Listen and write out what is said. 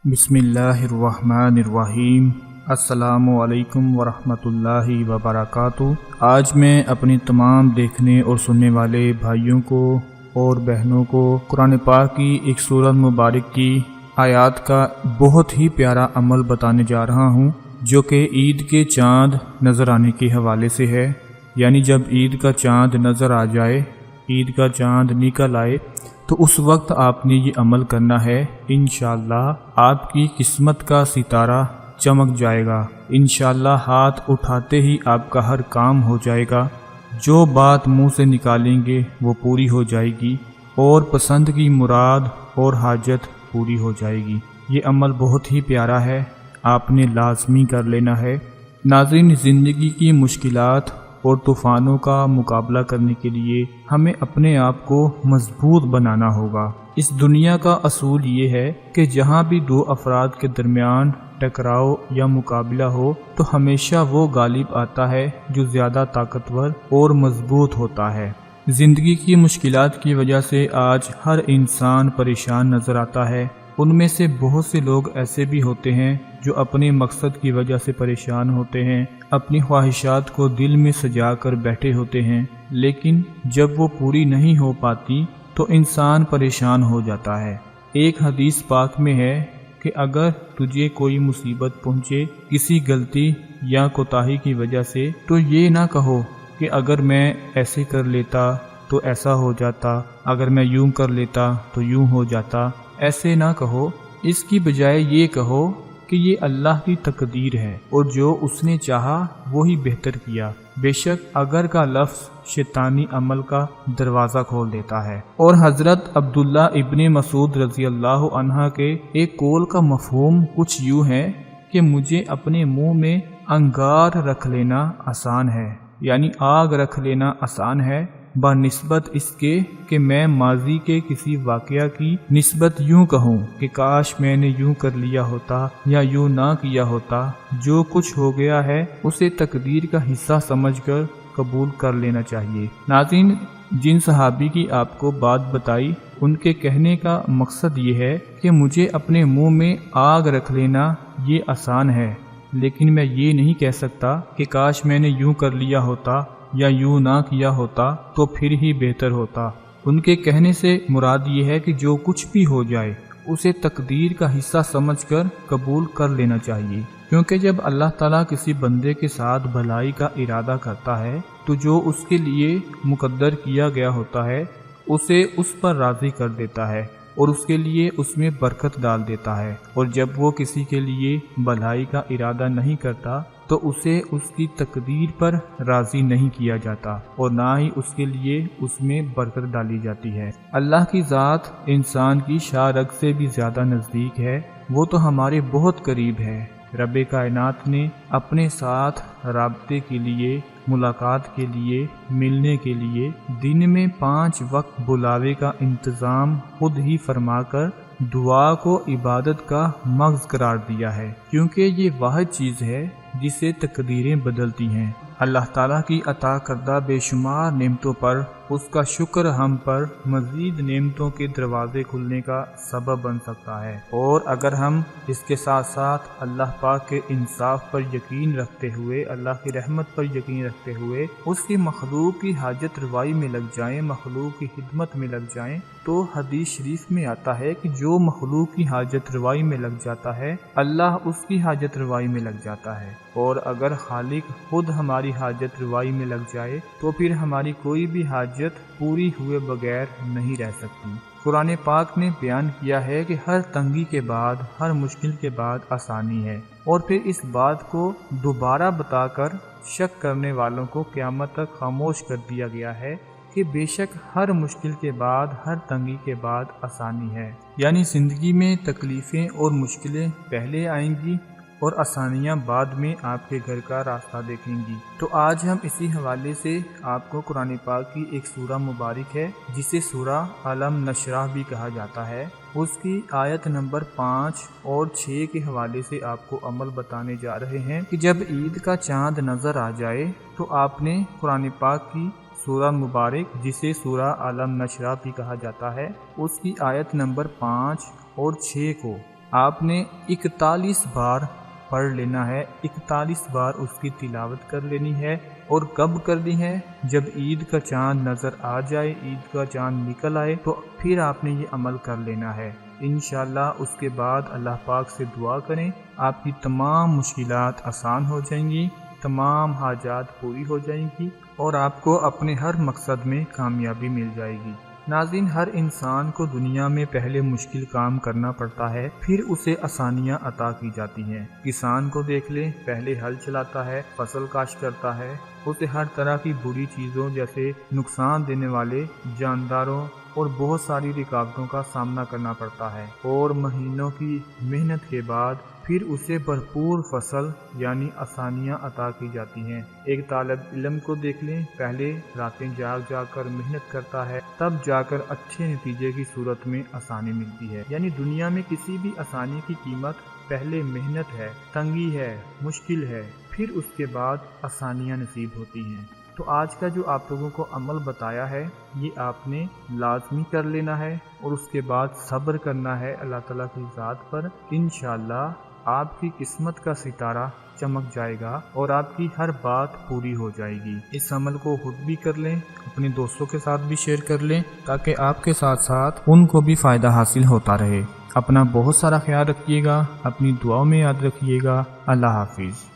बिस्मिल्लाहिर्रहमानिर्रहीम। अस्सलामु अलैकुम वरहमतुल्लाहि वबरकातुहू। आज मैं अपने तमाम देखने और सुनने वाले भाइयों को और बहनों को कुरान पाक की एक सूरत मुबारक की आयत का बहुत ही प्यारा अमल बताने जा रहा हूँ, जो कि ईद के चाँद नज़र आने के हवाले से है। यानी जब ईद का चाँद नज़र आ जाए, ईद का चाँद निकल आए, तो उस वक्त आपने ये अमल करना है। इंशाअल्लाह आपकी किस्मत का सितारा चमक जाएगा। इंशाअल्लाह हाथ उठाते ही आपका हर काम हो जाएगा। जो बात मुंह से निकालेंगे वो पूरी हो जाएगी और पसंद की मुराद और हाजत पूरी हो जाएगी। ये अमल बहुत ही प्यारा है, आपने लाजमी कर लेना है। नाज़रीन, ज़िंदगी की मुश्किलात और तूफ़ानों का मुकाबला करने के लिए हमें अपने आप को मजबूत बनाना होगा। इस दुनिया का असूल ये है कि जहाँ भी दो अफराद के दरमियान टकराव या मुकाबला हो, तो हमेशा वो गालिब आता है जो ज़्यादा ताकतवर और मजबूत होता है। ज़िंदगी की मुश्किलात की वजह से आज हर इंसान परेशान नज़र आता है। उनमें से बहुत से लोग ऐसे भी होते हैं जो अपने मकसद की वजह से परेशान होते हैं, अपनी ख्वाहिशात को दिल में सजा कर बैठे होते हैं, लेकिन जब वो पूरी नहीं हो पाती तो इंसान परेशान हो जाता है। एक हदीस पाक में है कि अगर तुझे कोई मुसीबत पहुँचे किसी गलती या कोताही की वजह से, तो ये ना कहो कि अगर मैं ऐसे कर लेता तो ऐसा हो जाता, अगर मैं यूं कर लेता तो यूं हो जाता। ऐसे ना कहो, इसकी बजाय ये कहो कि ये अल्लाह की तकदीर है और जो उसने चाहा वो ही बेहतर किया। बेशक अगर का लफ्ज़ शैतानी अमल का दरवाज़ा खोल देता है। और हज़रत अब्दुल्ला इब्ने मसूद रज़ी अल्लाह अन्हा के एक कौल का मफ़हूम कुछ यूँ है कि मुझे अपने मुंह में अंगार रख लेना आसान है, यानी आग रख लेना आसान है, बनिस्बत इसके कि मैं माजी के किसी वाक़या की निस्बत यूं कहूँ कि काश मैंने यूं कर लिया होता या यूं ना किया होता। जो कुछ हो गया है उसे तकदीर का हिस्सा समझकर कबूल कर लेना चाहिए। नाज़रीन, जिन सहाबी की आपको बात बताई, उनके कहने का मकसद ये है कि मुझे अपने मुंह में आग रख लेना ये आसान है, लेकिन मैं ये नहीं कह सकता कि काश मैंने यूं कर लिया होता या यूं ना किया होता तो फिर ही बेहतर होता। उनके कहने से मुराद ये है कि जो कुछ भी हो जाए उसे तकदीर का हिस्सा समझकर कबूल कर लेना चाहिए, क्योंकि जब अल्लाह ताला किसी बंदे के साथ भलाई का इरादा करता है तो जो उसके लिए मुकद्दर किया गया होता है उसे उस पर राज़ी कर देता है और उसके लिए उसमें बरकत डाल देता है। और जब वो किसी के लिए भलाई का इरादा नहीं करता तो उसे उसकी तकदीर पर राज़ी नहीं किया जाता और ना ही उसके लिए उसमें बरकत डाली जाती है। अल्लाह की ज़ात इंसान की शाह रग से भी ज़्यादा नज़दीक है, वो तो हमारे बहुत करीब है। रब्बे कायनात ने अपने साथ राब्ते के लिए, मुलाकात के लिए, मिलने के लिए दिन में 5 वक्त बुलावे का इंतज़ाम खुद ही फरमाकर दुआ को इबादत का मग़ज़ करार दिया है, क्योंकि ये वाहिद चीज़ है जिसे तकदीरें बदलती हैं। अल्लाह ताला की अता करदा बेशुमार नेमतों पर उसका शुक्र हम पर मज़ीद नेमतों के दरवाज़े खुलने का सबब बन सकता है। और अगर हम इसके साथ साथ अल्लाह पाक के इंसाफ पर यकीन रखते हुए, अल्लाह की रहमत पर यकीन रखते हुए उसकी मखलूक की हाजत रवाई में लग जाएं, मखलूक की खिदमत में लग जाएं, तो हदीस शरीफ में आता है कि जो मखलूक की हाजत रवाई में लग जाता है, अल्लाह उसकी हाजत रवाई में लग जाता है। और अगर खालिक खुद हमारी हाजत रवाई में लग जाए तो फिर हमारी कोई भी हाजत पूरी हुए बगैर नहीं रह सकती। कुरान पाक ने बयान किया है कि हर तंगी के बाद, हर मुश्किल के बाद आसानी है, और फिर इस बात को दोबारा बताकर शक करने वालों को क़यामत तक खामोश कर दिया गया है कि बेशक हर मुश्किल के बाद, हर तंगी के बाद आसानी है। यानी ज़िंदगी में तकलीफ़ें और मुश्किलें पहले आएंगी और आसानियाँ बाद में आपके घर का रास्ता देखेंगी। तो आज हम इसी हवाले से आपको कुरान पाक की एक सूरा मुबारक है, जिसे सूरा अलम नशराह भी कहा जाता है, उसकी आयत नंबर 5 और 6 के हवाले से आपको अमल बताने जा रहे हैं कि जब ईद का चाँद नज़र आ जाए तो आपने कुरान पाक की सूरा मुबारक, जिसे सूरा अलम नशराह भी कहा जाता है, उसकी आयत नंबर 5 और 6 को آپ نے 41 بار پڑھ لینا ہے، 41 بار اس کی تلاوت کر لینی ہے۔ اور کب کرنی ہے؟ جب عید کا چاند نظر آ جائے، عید کا چاند نکل آئے تو پھر آپ نے یہ عمل کر لینا ہے انشاءاللہ۔ اس کے بعد اللہ پاک سے دعا کریں، آپ کی تمام مشکلات آسان ہو جائیں گی، تمام حاجات پوری ہو جائیں گی اور آپ کو اپنے ہر مقصد میں کامیابی مل جائے گی۔ ناظرین، ہر انسان کو دنیا میں پہلے مشکل کام کرنا پڑتا ہے، پھر اسے آسانیاں عطا کی جاتی ہیں۔ کسان کو دیکھ لیں، پہلے ہل چلاتا ہے، فصل کاشت کرتا ہے، اسے ہر طرح کی بری چیزوں جیسے نقصان دینے والے جانداروں اور بہت ساری رکاوٹوں کا سامنا کرنا پڑتا ہے، اور مہینوں کی محنت کے بعد پھر اسے بھرپور فصل یعنی آسانیاں عطا کی جاتی ہیں۔ ایک طالب علم کو دیکھ لیں، پہلے راتیں جاگ جاگ کر محنت کرتا ہے، تب جا کر اچھے نتیجے کی صورت میں آسانی ملتی ہے۔ یعنی دنیا میں کسی بھی آسانی کی قیمت پہلے محنت ہے، تنگی ہے، مشکل ہے، پھر اس کے بعد آسانیاں نصیب ہوتی ہیں۔ تو آج کا جو آپ لوگوں کو عمل بتایا ہے، یہ آپ نے لازمی کر لینا ہے اور اس کے بعد صبر کرنا ہے اللہ تعالیٰ کی ذات پر۔ انشاءاللہ آپ کی قسمت کا ستارہ چمک جائے گا اور آپ کی ہر بات پوری ہو جائے گی۔ اس عمل کو خود بھی کر لیں، اپنے دوستوں کے ساتھ بھی شیئر کر لیں تاکہ آپ کے ساتھ ساتھ ان کو بھی فائدہ حاصل ہوتا رہے۔ اپنا بہت سارا خیال رکھیے گا، اپنی دعاؤں میں یاد رکھیے گا۔ اللہ حافظ۔